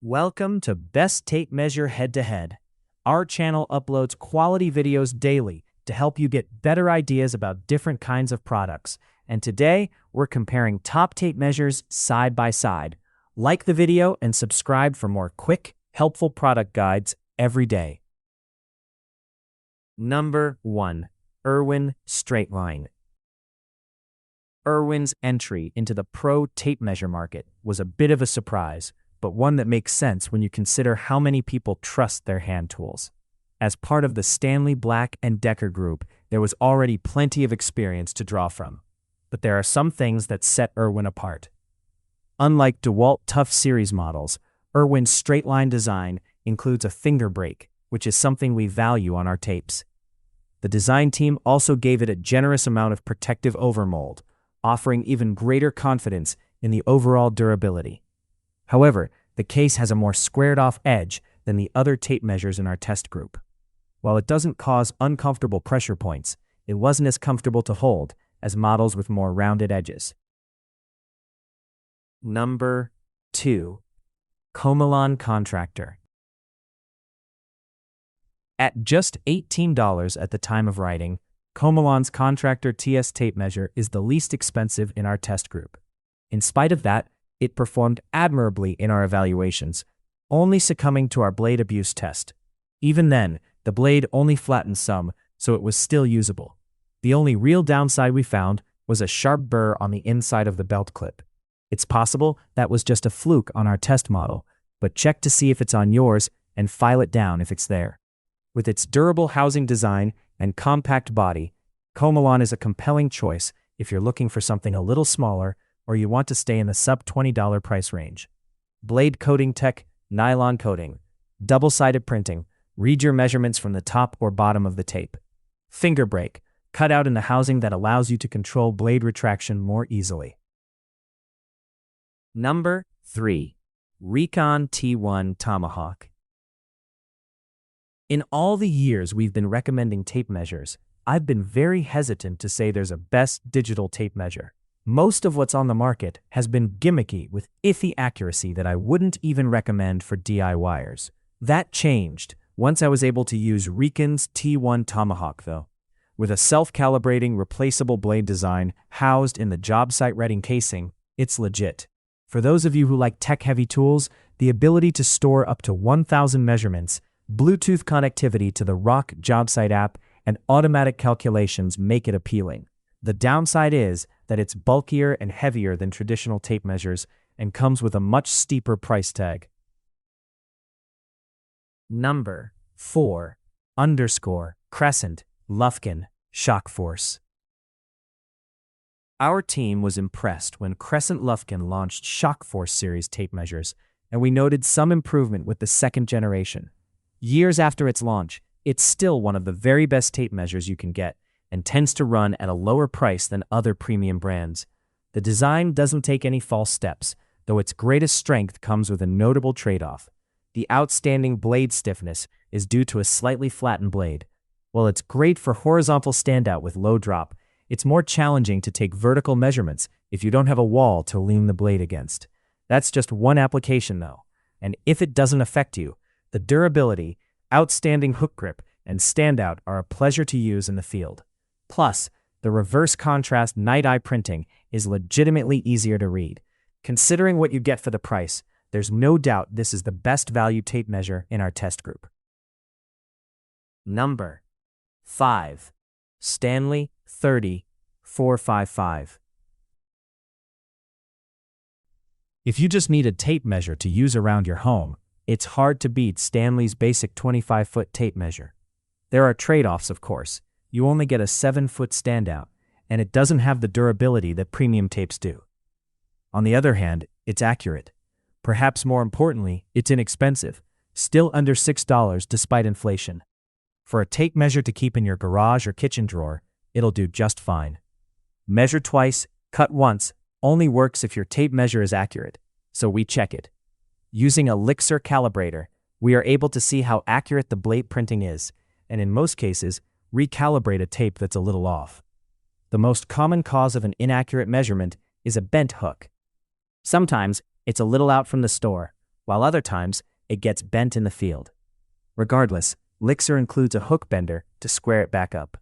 Welcome to Best Tape Measure Head-to-Head. Our channel uploads quality videos daily to help you get better ideas about different kinds of products. And today, we're comparing top tape measures side by side. Like the video and subscribe for more quick, helpful product guides every day. Number 1. Irwin Strait-Line. Irwin's entry into the pro tape measure market was a bit of a surprise, but one that makes sense when you consider how many people trust their hand tools. As part of the Stanley Black & Decker group, there was already plenty of experience to draw from. But there are some things that set Irwin apart. Unlike DeWalt Tough Series models, Irwin's Strait-Line design includes a finger brake, which is something we value on our tapes. The design team also gave it a generous amount of protective overmold, offering even greater confidence in the overall durability. However, the case has a more squared-off edge than the other tape measures in our test group. While it doesn't cause uncomfortable pressure points, it wasn't as comfortable to hold as models with more rounded edges. Number 2. Komelon Contractor. At just $18 at the time of writing, Komelon's Contractor TS tape measure is the least expensive in our test group. In spite of that, it performed admirably in our evaluations, only succumbing to our blade abuse test. Even then, the blade only flattened some, so it was still usable. The only real downside we found was a sharp burr on the inside of the belt clip. It's possible that was just a fluke on our test model, but check to see if it's on yours and file it down if it's there. With its durable housing design and compact body, Komelon is a compelling choice if you're looking for something a little smaller or you want to stay in the sub-$20 price range. Blade coating tech, nylon coating, double-sided printing, read your measurements from the top or bottom of the tape. Finger brake, cut out in the housing that allows you to control blade retraction more easily. Number 3. Reekon T1 Tomahawk. In all the years we've been recommending tape measures, I've been very hesitant to say there's a best digital tape measure. Most of what's on the market has been gimmicky with iffy accuracy that I wouldn't even recommend for DIYers. That changed once I was able to use Reekon's T1 Tomahawk though. With a self-calibrating replaceable blade design housed in the job site ready casing, it's legit. For those of you who like tech-heavy tools, the ability to store up to 1,000 measurements, Bluetooth connectivity to the Rock job site app, and automatic calculations make it appealing. The downside is that it's bulkier and heavier than traditional tape measures and comes with a much steeper price tag. Number 4. Crescent, Lufkin, Shockforce. Our team was impressed when Crescent Lufkin launched Shockforce series tape measures, and we noted some improvement with the second generation. Years after its launch, it's still one of the very best tape measures you can get, and tends to run at a lower price than other premium brands. The design doesn't take any false steps, though its greatest strength comes with a notable trade-off. The outstanding blade stiffness is due to a slightly flattened blade. While it's great for horizontal standout with low drop, it's more challenging to take vertical measurements if you don't have a wall to lean the blade against. That's just one application though, and if it doesn't affect you, the durability, outstanding hook grip, and standout are a pleasure to use in the field. Plus, the reverse contrast night-eye printing is legitimately easier to read. Considering what you get for the price, there's no doubt this is the best value tape measure in our test group. Number 5. Stanley 30-455. If you just need a tape measure to use around your home, it's hard to beat Stanley's basic 25-foot tape measure. There are trade-offs, of course. You only get a 7-foot standout, and it doesn't have the durability that premium tapes do. On the other hand, it's accurate. Perhaps more importantly, it's inexpensive, still under $6 despite inflation. For a tape measure to keep in your garage or kitchen drawer, it'll do just fine. Measure twice, cut once, only works if your tape measure is accurate, so we check it. Using a Lixer calibrator, we are able to see how accurate the blade printing is, and in most cases, recalibrate a tape that's a little off. The most common cause of an inaccurate measurement is a bent hook. Sometimes, it's a little out from the store, while other times it gets bent in the field. Regardless, Lixer includes a hook bender to square it back up.